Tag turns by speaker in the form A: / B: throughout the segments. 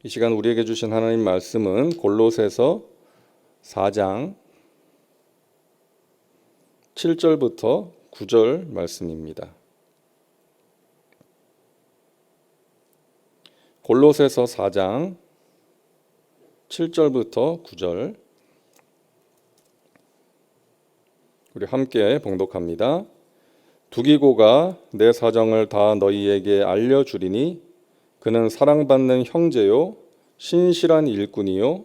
A: 이 시간 우리에게 주신 하나님 말씀은 골로새서 4장 7절부터 9절 말씀입니다. 골로새서 4장 7절부터 9절 우리 함께 봉독합니다. 두기고가 내 사정을 다 너희에게 알려주리니 그는 사랑받는 형제요 신실한 일꾼이요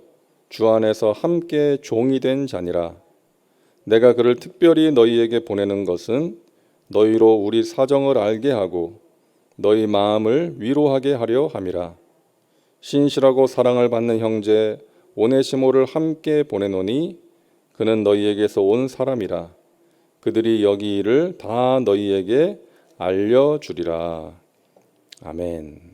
A: 주 안에서 함께 종이 된 자니라. 내가 그를 특별히 너희에게 보내는 것은 너희로 우리 사정을 알게 하고 너희 마음을 위로하게 하려 함이라. 신실하고 사랑을 받는 형제 오네시모를 함께 보내노니 그는 너희에게서 온 사람이라. 그들이 여기 일을 다 너희에게 알려주리라. 아멘.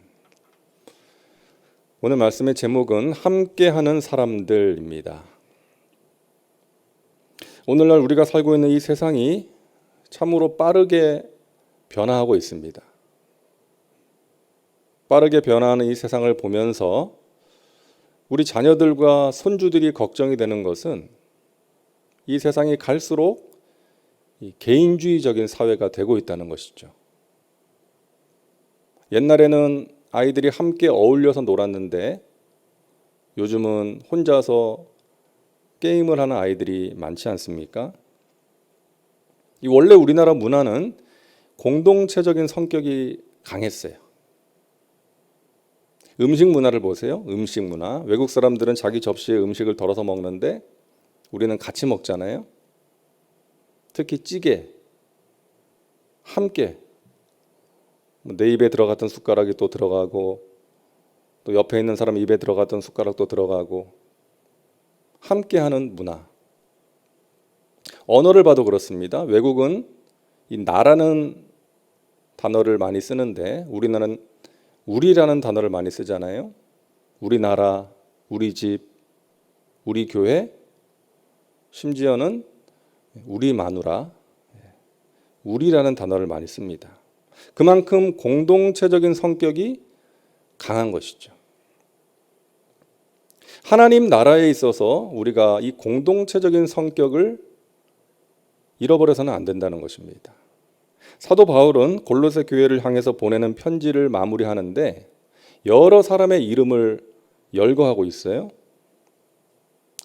A: 오늘 말씀의 제목은 함께하는 사람들입니다. 오늘날 우리가 살고 있는 이 세상이 참으로 빠르게 변화하고 있습니다. 빠르게 변화하는 이 세상을 보면서 우리 자녀들과 손주들이 걱정이 되는 것은 이 세상이 갈수록 개인주의적인 사회가 되고 있다는 것이죠. 옛날에는 아이들이 함께 어울려서 놀았는데 요즘은 혼자서 게임을 하는 아이들이 많지 않습니까? 원래 우리나라 문화는 공동체적인 성격이 강했어요. 음식 문화를 보세요. 음식 문화. 외국 사람들은 자기 접시에 음식을 덜어서 먹는데 우리는 같이 먹잖아요. 특히 찌개. 함께. 내 입에 들어갔던 숟가락이 또 들어가고 또 옆에 있는 사람 입에 들어갔던 숟가락도 들어가고 함께하는 문화. 언어를 봐도 그렇습니다. 외국은 이 나라는 단어를 많이 쓰는데 우리나라는 우리라는 단어를 많이 쓰잖아요. 우리나라, 우리 집, 우리 교회, 심지어는 우리 마누라, 우리라는 단어를 많이 씁니다. 그만큼 공동체적인 성격이 강한 것이죠. 하나님 나라에 있어서 우리가 이 공동체적인 성격을 잃어버려서는 안 된다는 것입니다. 사도 바울은 골로새 교회를 향해서 보내는 편지를 마무리하는데 여러 사람의 이름을 열거하고 있어요.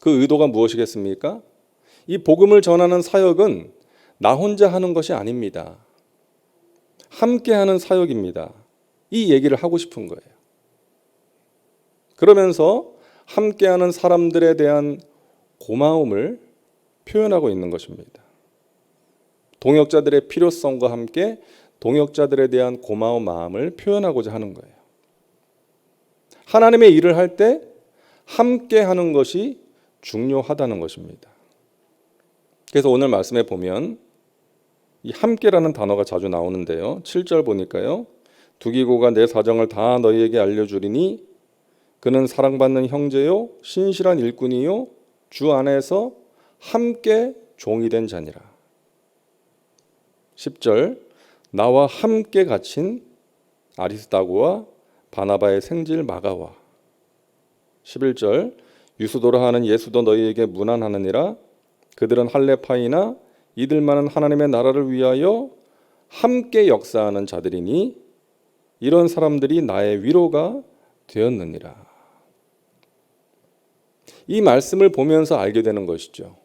A: 그 의도가 무엇이겠습니까? 이 복음을 전하는 사역은 나 혼자 하는 것이 아닙니다. 함께하는 사역입니다. 이 얘기를 하고 싶은 거예요. 그러면서 함께하는 사람들에 대한 고마움을 표현하고 있는 것입니다. 동역자들의 필요성과 함께 동역자들에 대한 고마운 마음을 표현하고자 하는 거예요. 하나님의 일을 할 때 함께하는 것이 중요하다는 것입니다. 그래서 오늘 말씀에 보면 이 함께라는 단어가 자주 나오는데요. 7절 보니까요. 두기고가 내 사정을 다 너희에게 알려주리니 그는 사랑받는 형제요 신실한 일꾼이요 주 안에서 함께 종이 된 자니라. 10절 나와 함께 갇힌 아리스다고와 바나바의 생질 마가와. 11절 유수도라 하는 예수도 너희에게 문안하느니라. 그들은 할레파이나 이들만은 하나님의 나라를 위하여 함께 역사하는 자들이니 이런 사람들이 나의 위로가 되었느니라. 이 말씀을 보면서 알게 되는 것이죠.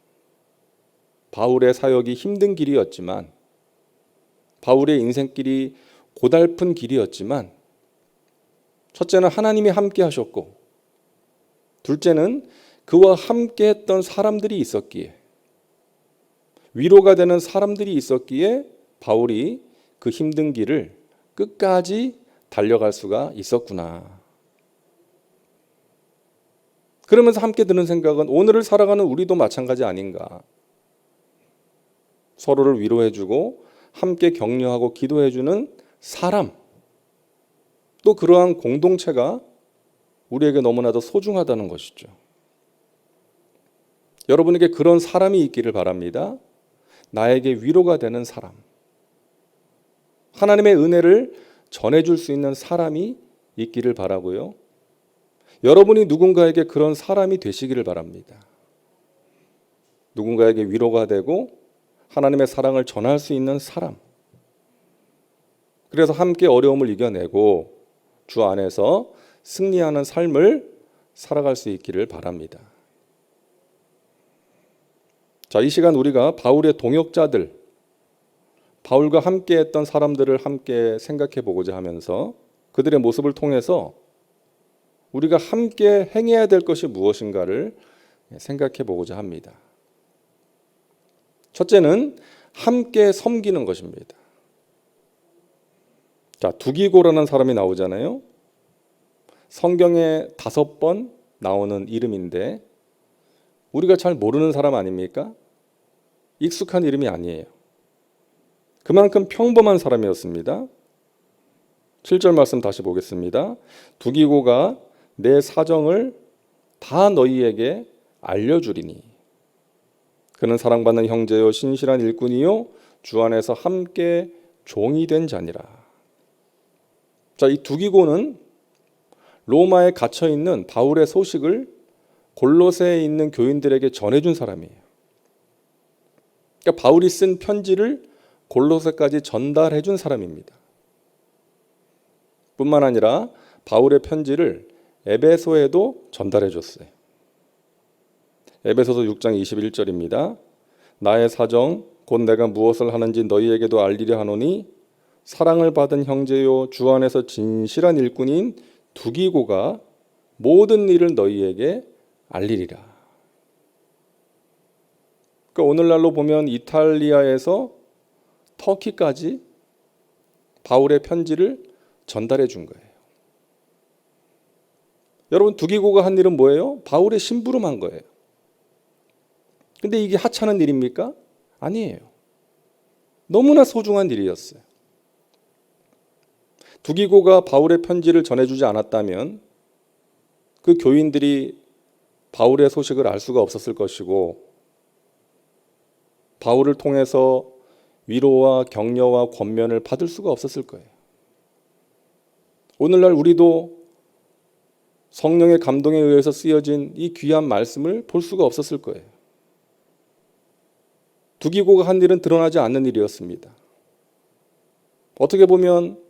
A: 바울의 사역이 힘든 길이었지만 바울의 인생길이 고달픈 길이었지만 첫째는 하나님이 함께 하셨고 둘째는 그와 함께 했던 사람들이 있었기에 위로가 되는 사람들이 있었기에 바울이 그 힘든 길을 끝까지 달려갈 수가 있었구나. 그러면서 함께 드는 생각은 오늘을 살아가는 우리도 마찬가지 아닌가. 서로를 위로해주고 함께 격려하고 기도해주는 사람. 또 그러한 공동체가 우리에게 너무나도 소중하다는 것이죠. 여러분에게 그런 사람이 있기를 바랍니다. 나에게 위로가 되는 사람. 하나님의 은혜를 전해줄 수 있는 사람이 있기를 바라고요. 여러분이 누군가에게 그런 사람이 되시기를 바랍니다. 누군가에게 위로가 되고 하나님의 사랑을 전할 수 있는 사람. 그래서 함께 어려움을 이겨내고 주 안에서 승리하는 삶을 살아갈 수 있기를 바랍니다. 자, 이 시간 우리가 바울의 동역자들, 바울과 함께 했던 사람들을 함께 생각해 보고자 하면서 그들의 모습을 통해서 우리가 함께 행해야 될 것이 무엇인가를 생각해 보고자 합니다. 첫째는 함께 섬기는 것입니다. 자, 두기고라는 사람이 나오잖아요. 성경에 5번 나오는 이름인데 우리가 잘 모르는 사람 아닙니까? 익숙한 이름이 아니에요. 그만큼 평범한 사람이었습니다. 7절 말씀 다시 보겠습니다. 두기고가 내 사정을 다 너희에게 알려주리니 그는 사랑받는 형제요 신실한 일꾼이요 주 안에서 함께 종이 된 자니라. 자, 이 두기고는 로마에 갇혀 있는 바울의 소식을 골로새에 있는 교인들에게 전해준 사람이에요. 그러니까 바울이 쓴 편지를 골로새까지 전달해준 사람입니다. 뿐만 아니라 바울의 편지를 에베소에도 전달해줬어요. 에베소서 6장 21절입니다. 나의 사정 곧 내가 무엇을 하는지 너희에게도 알리려 하노니 사랑을 받은 형제요 주 안에서 진실한 일꾼인 두기고가 모든 일을 너희에게 알리리라. 그러니까 오늘날로 보면 이탈리아에서 터키까지 바울의 편지를 전달해 준 거예요. 여러분, 두기고가 한 일은 뭐예요? 바울의 심부름한 거예요. 근데 이게 하찮은 일입니까? 아니에요. 너무나 소중한 일이었어요. 두기고가 바울의 편지를 전해주지 않았다면 그 교인들이 바울의 소식을 알 수가 없었을 것이고 바울을 통해서 위로와 격려와 권면을 받을 수가 없었을 거예요. 오늘날 우리도 성령의 감동에 의해서 쓰여진 이 귀한 말씀을 볼 수가 없었을 거예요. 두기고가 한 일은 드러나지 않는 일이었습니다. 어떻게 보면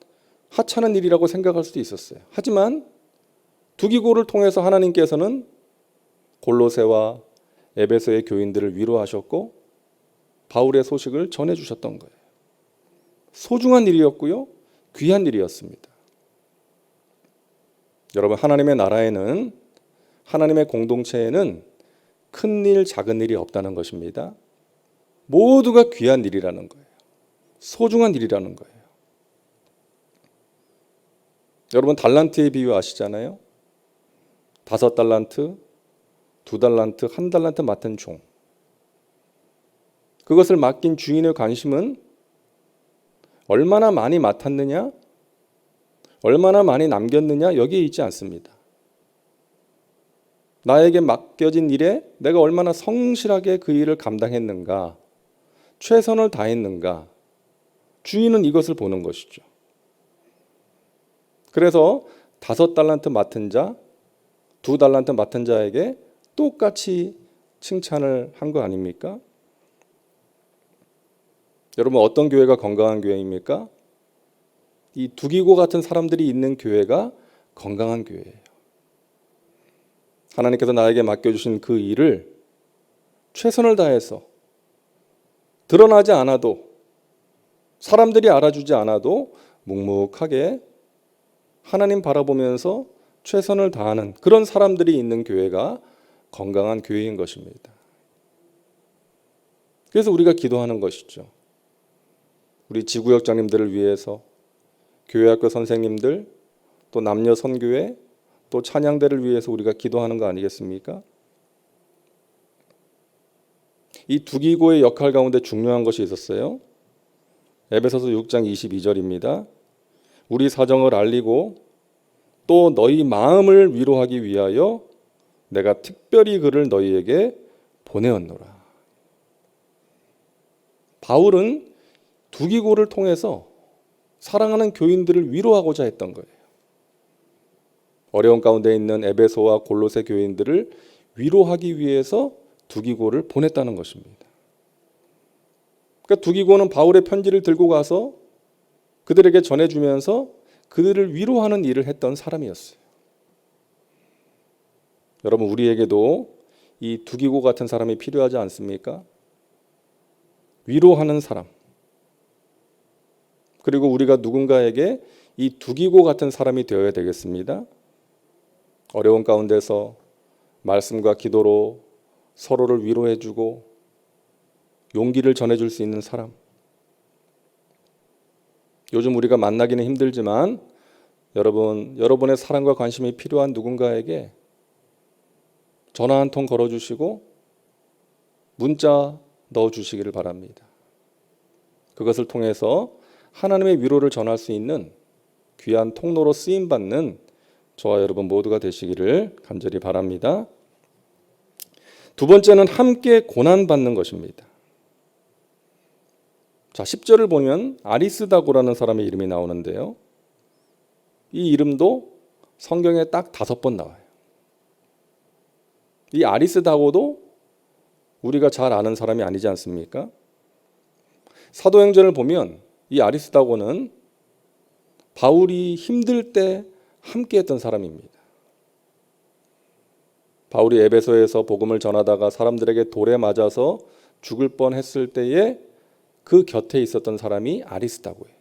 A: 하찮은 일이라고 생각할 수도 있었어요. 하지만 두기고를 통해서 하나님께서는 골로새와 에베소의 교인들을 위로하셨고 바울의 소식을 전해주셨던 거예요. 소중한 일이었고요. 귀한 일이었습니다. 여러분, 하나님의 나라에는, 하나님의 공동체에는 큰 일, 작은 일이 없다는 것입니다. 모두가 귀한 일이라는 거예요. 소중한 일이라는 거예요. 여러분, 달란트의 비유 아시잖아요. 5달란트, 2달란트, 1달란트 맡은 종. 그것을 맡긴 주인의 관심은 얼마나 많이 맡았느냐, 얼마나 많이 남겼느냐, 여기에 있지 않습니다. 나에게 맡겨진 일에 내가 얼마나 성실하게 그 일을 감당했는가, 최선을 다했는가, 주인은 이것을 보는 것이죠. 그래서 5달란트 맡은 자, 2달란트 맡은 자에게 똑같이 칭찬을 한 거 아닙니까? 여러분, 어떤 교회가 건강한 교회입니까? 이 두기고 같은 사람들이 있는 교회가 건강한 교회예요. 하나님께서 나에게 맡겨주신 그 일을 최선을 다해서 드러나지 않아도, 사람들이 알아주지 않아도 묵묵하게 하나님 바라보면서 최선을 다하는 그런 사람들이 있는 교회가 건강한 교회인 것입니다. 그래서 우리가 기도하는 것이죠. 우리 지구역장님들을 위해서, 교회학교 선생님들, 또 남녀 선교회, 또 찬양대를 위해서 우리가 기도하는 거 아니겠습니까? 이 두기고의 역할 가운데 중요한 것이 있었어요. 에베소서 6장 22절입니다. 우리 사정을 알리고 또 너희 마음을 위로하기 위하여 내가 특별히 그를 너희에게 보내었노라. 바울은 두기고를 통해서 사랑하는 교인들을 위로하고자 했던 거예요. 어려운 가운데 있는 에베소와 골로새 교인들을 위로하기 위해서 두기고를 보냈다는 것입니다. 그러니까 두기고는 바울의 편지를 들고 가서 그들에게 전해주면서 그들을 위로하는 일을 했던 사람이었어요. 여러분, 우리에게도 이 두기고 같은 사람이 필요하지 않습니까? 위로하는 사람. 그리고 우리가 누군가에게 이 두기고 같은 사람이 되어야 되겠습니다. 어려운 가운데서 말씀과 기도로 서로를 위로해주고 용기를 전해줄 수 있는 사람. 요즘 우리가 만나기는 힘들지만 여러분의 사랑과 관심이 필요한 누군가에게 전화 한 통 걸어주시고 문자 넣어주시기를 바랍니다. 그것을 통해서 하나님의 위로를 전할 수 있는 귀한 통로로 쓰임받는 저와 여러분 모두가 되시기를 간절히 바랍니다. 두 번째는 함께 고난받는 것입니다. 자, 10절을 보면 아리스다고라는 사람의 이름이 나오는데요. 이 이름도 성경에 딱 5번 나와요. 이 아리스다고도 우리가 잘 아는 사람이 아니지 않습니까? 사도행전을 보면 이 아리스다고는 바울이 힘들 때 함께했던 사람입니다. 바울이 에베소에서 복음을 전하다가 사람들에게 돌에 맞아서 죽을 뻔했을 때에 그 곁에 있었던 사람이 아리스다고예요.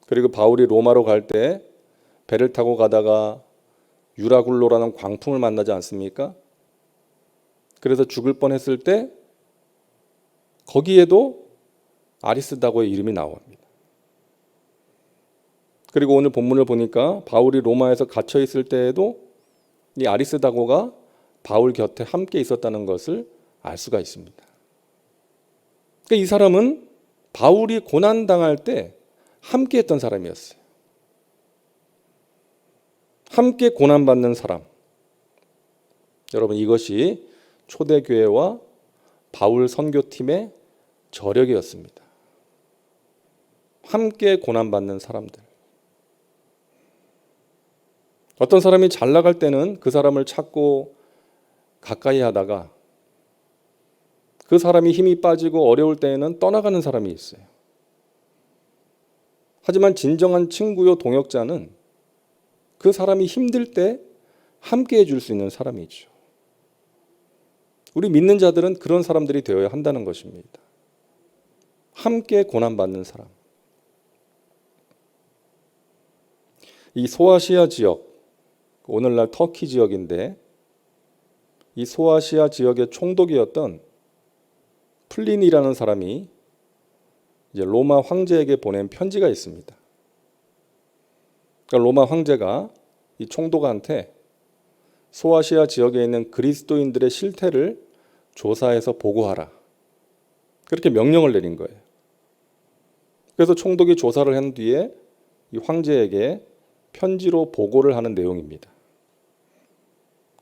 A: 그리고 바울이 로마로 갈 때 배를 타고 가다가 유라굴로라는 광풍을 만나지 않습니까? 그래서 죽을 뻔했을 때 거기에도 아리스다고의 이름이 나옵니다. 그리고 오늘 본문을 보니까 바울이 로마에서 갇혀 있을 때에도 이 아리스다고가 바울 곁에 함께 있었다는 것을 알 수가 있습니다. 그러니까 이 사람은 바울이 고난당할 때 함께 했던 사람이었어요. 함께 고난받는 사람. 여러분, 이것이 초대교회와 바울 선교팀의 저력이었습니다. 함께 고난받는 사람들. 어떤 사람이 잘 나갈 때는 그 사람을 찾고 가까이 하다가 그 사람이 힘이 빠지고 어려울 때에는 떠나가는 사람이 있어요. 하지만 진정한 친구요 동역자는 그 사람이 힘들 때 함께 해줄 수 있는 사람이죠. 우리 믿는 자들은 그런 사람들이 되어야 한다는 것입니다. 함께 고난받는 사람. 이 소아시아 지역, 오늘날 터키 지역인데 이 소아시아 지역의 총독이었던 플린이라는 사람이 이제 로마 황제에게 보낸 편지가 있습니다. 그러니까 로마 황제가 이 총독한테 소아시아 지역에 있는 그리스도인들의 실태를 조사해서 보고하라. 그렇게 명령을 내린 거예요. 그래서 총독이 조사를 한 뒤에 이 황제에게 편지로 보고를 하는 내용입니다.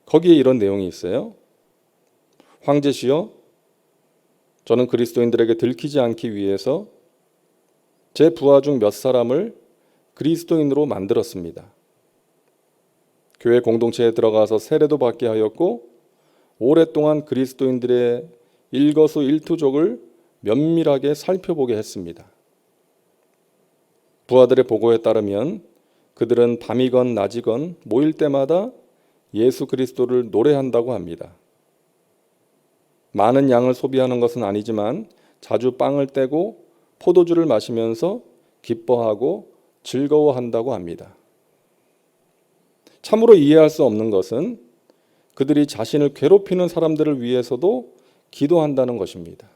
A: 거기에 이런 내용이 있어요. 황제시여, 저는 그리스도인들에게 들키지 않기 위해서 제 부하 중 몇 사람을 그리스도인으로 만들었습니다. 교회 공동체에 들어가서 세례도 받게 하였고 오랫동안 그리스도인들의 일거수일투족을 면밀하게 살펴보게 했습니다. 부하들의 보고에 따르면 그들은 밤이건 낮이건 모일 때마다 예수 그리스도를 노래한다고 합니다. 많은 양을 소비하는 것은 아니지만 자주 빵을 떼고 포도주를 마시면서 기뻐하고 즐거워한다고 합니다. 참으로 이해할 수 없는 것은 그들이 자신을 괴롭히는 사람들을 위해서도 기도한다는 것입니다.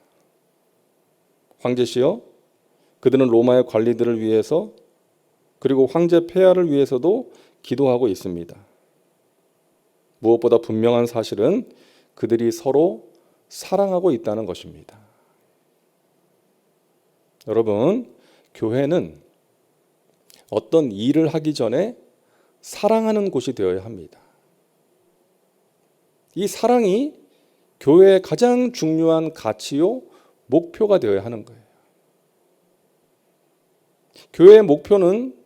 A: 황제시여, 그들은 로마의 관리들을 위해서 그리고 황제 폐하를 위해서도 기도하고 있습니다. 무엇보다 분명한 사실은 그들이 서로 사랑하고 있다는 것입니다. 여러분, 교회는 어떤 일을 하기 전에 사랑하는 곳이 되어야 합니다. 이 사랑이 교회의 가장 중요한 가치요 목표가 되어야 하는 거예요. 교회의 목표는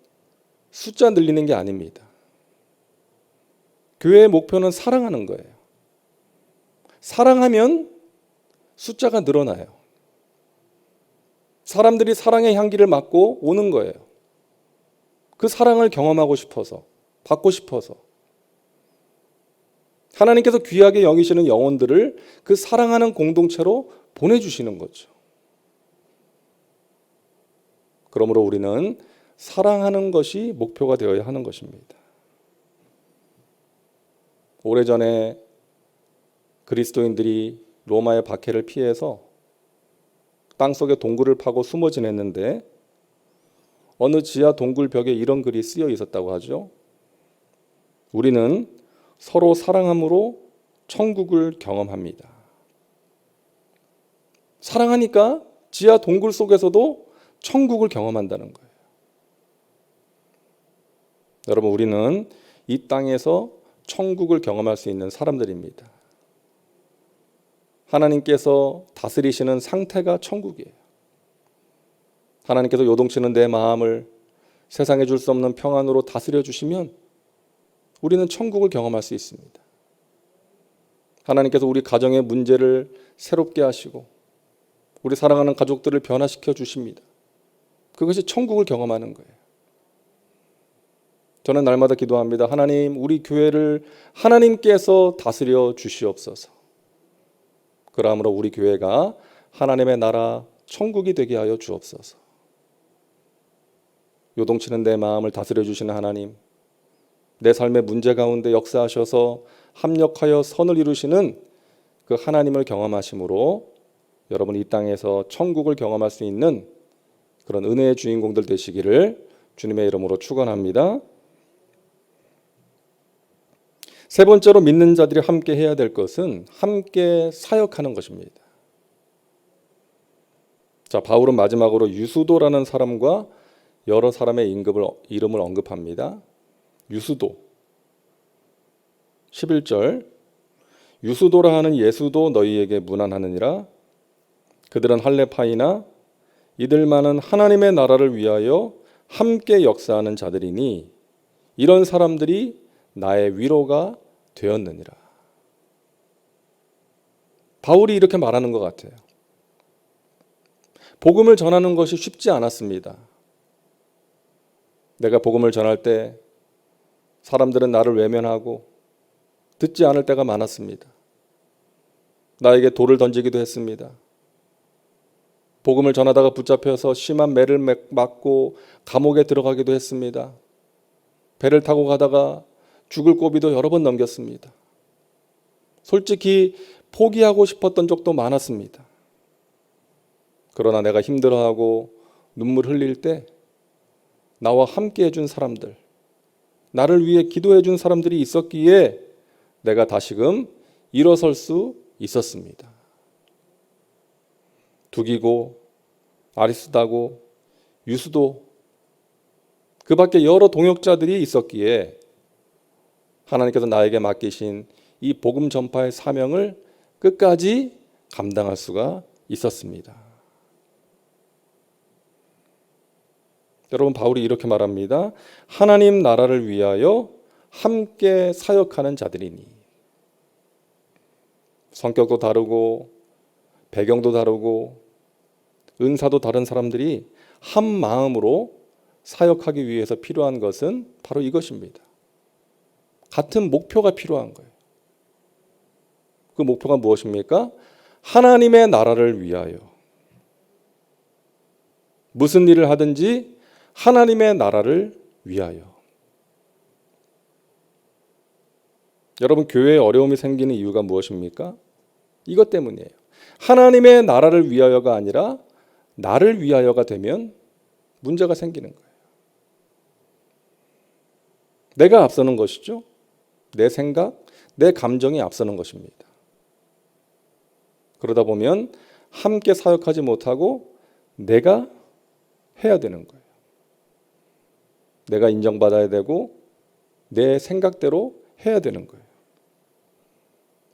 A: 숫자 늘리는 게 아닙니다. 교회의 목표는 사랑하는 거예요. 사랑하면 숫자가 늘어나요. 사람들이 사랑의 향기를 맡고 오는 거예요. 그 사랑을 경험하고 싶어서, 받고 싶어서. 하나님께서 귀하게 여기시는 영혼들을 그 사랑하는 공동체로 보내주시는 거죠. 그러므로 우리는 사랑하는 것이 목표가 되어야 하는 것입니다. 오래전에 그리스도인들이 로마의 박해를 피해서 땅속에 동굴을 파고 숨어 지냈는데 어느 지하 동굴 벽에 이런 글이 쓰여 있었다고 하죠. 우리는 서로 사랑함으로 천국을 경험합니다. 사랑하니까 지하 동굴 속에서도 천국을 경험한다는 거예요. 여러분, 우리는 이 땅에서 천국을 경험할 수 있는 사람들입니다. 하나님께서 다스리시는 상태가 천국이에요. 하나님께서 요동치는 내 마음을 세상에 줄 수 없는 평안으로 다스려 주시면 우리는 천국을 경험할 수 있습니다. 하나님께서 우리 가정의 문제를 새롭게 하시고 우리 사랑하는 가족들을 변화시켜 주십니다. 그것이 천국을 경험하는 거예요. 저는 날마다 기도합니다. 하나님, 우리 교회를 하나님께서 다스려 주시옵소서. 그러므로 우리 교회가 하나님의 나라 천국이 되게 하여 주옵소서. 요동치는 내 마음을 다스려 주시는 하나님, 내 삶의 문제 가운데 역사하셔서 합력하여 선을 이루시는 그 하나님을 경험하심으로 여러분 이 땅에서 천국을 경험할 수 있는 그런 은혜의 주인공들 되시기를 주님의 이름으로 축원합니다. 세 번째로 믿는 자들이 함께 해야 될 것은 함께 사역하는 것입니다. 자, 바울은 마지막으로 유수도라는 사람과 여러 사람의 이름을 언급합니다. 유수도 11절 유수도라 하는 예수도 너희에게 문안하느니라. 그들은 할례파이나 이들만은 하나님의 나라를 위하여 함께 역사하는 자들이니 이런 사람들이 나의 위로가 되었느니라. 바울이 이렇게 말하는 것 같아요. 복음을 전하는 것이 쉽지 않았습니다. 내가 복음을 전할 때 사람들은 나를 외면하고 듣지 않을 때가 많았습니다. 나에게 돌을 던지기도 했습니다. 복음을 전하다가 붙잡혀서 심한 매를 맞고 감옥에 들어가기도 했습니다. 배를 타고 가다가 죽을 고비도 여러 번 넘겼습니다. 솔직히 포기하고 싶었던 적도 많았습니다. 그러나 내가 힘들어하고 눈물 흘릴 때 나와 함께 해준 사람들, 나를 위해 기도해 준 사람들이 있었기에 내가 다시금 일어설 수 있었습니다. 두기고 아리스다고 유수도 그 밖에 여러 동역자들이 있었기에 하나님께서 나에게 맡기신 이 복음 전파의 사명을 끝까지 감당할 수가 있었습니다. 여러분, 바울이 이렇게 말합니다. 하나님 나라를 위하여 함께 사역하는 자들이니. 성격도 다르고 배경도 다르고 은사도 다른 사람들이 한 마음으로 사역하기 위해서 필요한 것은 바로 이것입니다. 같은 목표가 필요한 거예요. 그 목표가 무엇입니까? 하나님의 나라를 위하여. 무슨 일을 하든지 하나님의 나라를 위하여. 여러분, 교회에 어려움이 생기는 이유가 무엇입니까? 이것 때문이에요. 하나님의 나라를 위하여가 아니라 나를 위하여가 되면 문제가 생기는 거예요. 내가 앞서는 것이죠. 내 생각, 내 감정이 앞서는 것입니다. 그러다 보면 함께 사역하지 못하고 내가 해야 되는 거예요. 내가 인정받아야 되고 내 생각대로 해야 되는 거예요.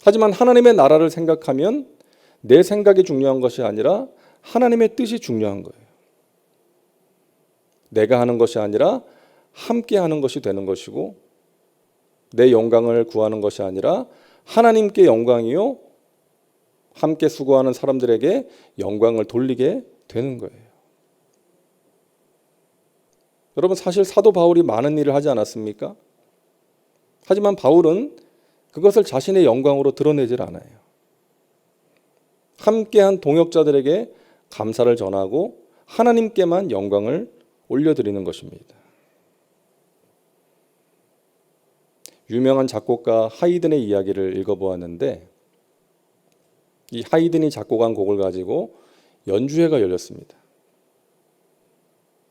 A: 하지만 하나님의 나라를 생각하면 내 생각이 중요한 것이 아니라 하나님의 뜻이 중요한 거예요. 내가 하는 것이 아니라 함께 하는 것이 되는 것이고 내 영광을 구하는 것이 아니라 하나님께 영광이요 함께 수고하는 사람들에게 영광을 돌리게 되는 거예요. 여러분, 사실 사도 바울이 많은 일을 하지 않았습니까? 하지만 바울은 그것을 자신의 영광으로 드러내질 않아요. 함께한 동역자들에게 감사를 전하고 하나님께만 영광을 올려드리는 것입니다. 유명한 작곡가 하이든의 이야기를 읽어보았는데, 이 하이든이 작곡한 곡을 가지고 연주회가 열렸습니다.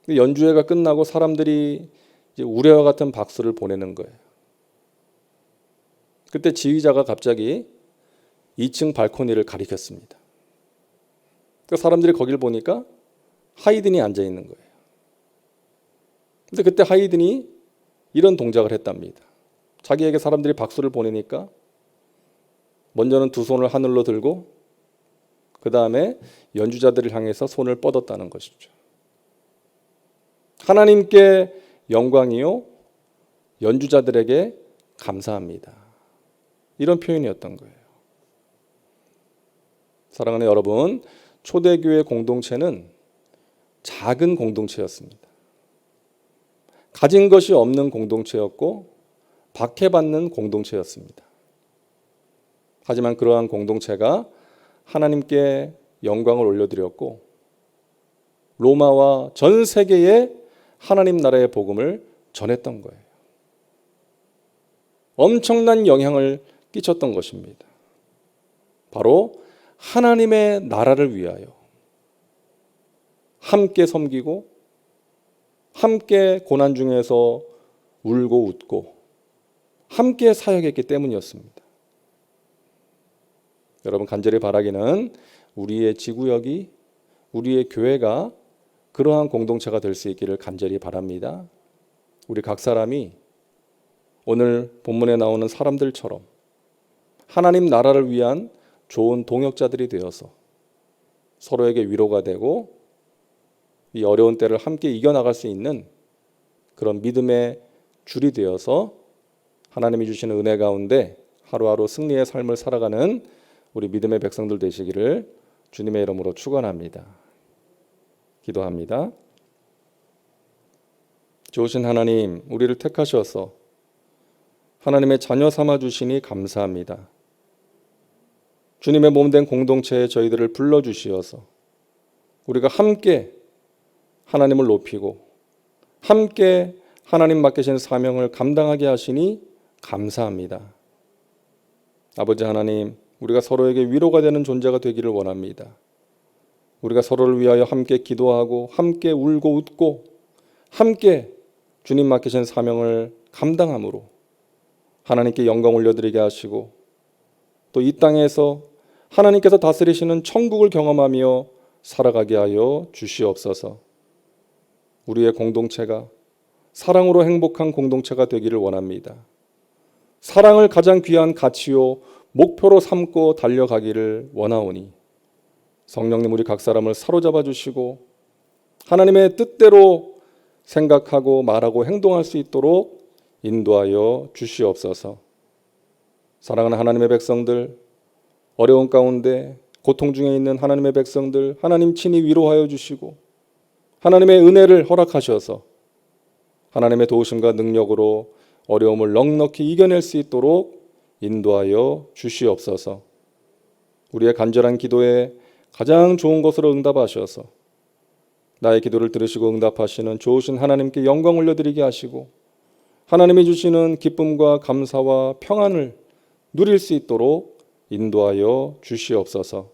A: 연주회가 끝나고 사람들이 이제 우레와 같은 박수를 보내는 거예요. 그때 지휘자가 갑자기 2층 발코니를 가리켰습니다. 사람들이 거길 보니까 하이든이 앉아 있는 거예요. 근데 그때 하이든이 이런 동작을 했답니다. 자기에게 사람들이 박수를 보내니까 먼저는 두 손을 하늘로 들고 그 다음에 연주자들을 향해서 손을 뻗었다는 것이죠. 하나님께 영광이요 연주자들에게 감사합니다. 이런 표현이었던 거예요. 사랑하는 여러분, 초대교회 공동체는 작은 공동체였습니다. 가진 것이 없는 공동체였고 박해받는 공동체였습니다. 하지만 그러한 공동체가 하나님께 영광을 올려드렸고 로마와 전 세계에 하나님 나라의 복음을 전했던 거예요. 엄청난 영향을 끼쳤던 것입니다. 바로 하나님의 나라를 위하여 함께 섬기고 함께 고난 중에서 울고 웃고 함께 사역했기 때문이었습니다. 여러분, 간절히 바라기는 우리의 지구역이, 우리의 교회가 그러한 공동체가 될 수 있기를 간절히 바랍니다. 우리 각 사람이 오늘 본문에 나오는 사람들처럼 하나님 나라를 위한 좋은 동역자들이 되어서 서로에게 위로가 되고 이 어려운 때를 함께 이겨나갈 수 있는 그런 믿음의 줄이 되어서 하나님이 주시는 은혜 가운데 하루하루 승리의 삶을 살아가는 우리 믿음의 백성들 되시기를 주님의 이름으로 축원합니다. 기도합니다. 좋으신 하나님, 우리를 택하셔서 하나님의 자녀 삼아 주시니 감사합니다. 주님의 몸된 공동체에 저희들을 불러주시어서 우리가 함께 하나님을 높이고 함께 하나님 맡기신 사명을 감당하게 하시니 감사합니다. 아버지 하나님, 우리가 서로에게 위로가 되는 존재가 되기를 원합니다. 우리가 서로를 위하여 함께 기도하고 함께 울고 웃고 함께 주님 맡기신 사명을 감당함으로 하나님께 영광 올려드리게 하시고 또 이 땅에서 하나님께서 다스리시는 천국을 경험하며 살아가게 하여 주시옵소서. 우리의 공동체가 사랑으로 행복한 공동체가 되기를 원합니다. 사랑을 가장 귀한 가치요 목표로 삼고 달려가기를 원하오니 성령님, 우리 각 사람을 사로잡아 주시고 하나님의 뜻대로 생각하고 말하고 행동할 수 있도록 인도하여 주시옵소서. 사랑하는 하나님의 백성들, 어려운 가운데 고통 중에 있는 하나님의 백성들 하나님 친히 위로하여 주시고 하나님의 은혜를 허락하셔서 하나님의 도우심과 능력으로 어려움을 넉넉히 이겨낼 수 있도록 인도하여 주시옵소서. 우리의 간절한 기도에 가장 좋은 것으로 응답하셔서 나의 기도를 들으시고 응답하시는 좋으신 하나님께 영광 올려드리게 하시고 하나님이 주시는 기쁨과 감사와 평안을 누릴 수 있도록 인도하여 주시옵소서.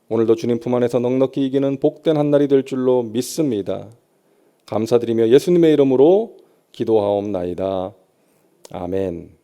A: 오늘도 주님 품 안에서 넉넉히 이기는 복된 한 날이 될 줄로 믿습니다. 감사드리며 예수님의 이름으로 기도하옵나이다. 아멘.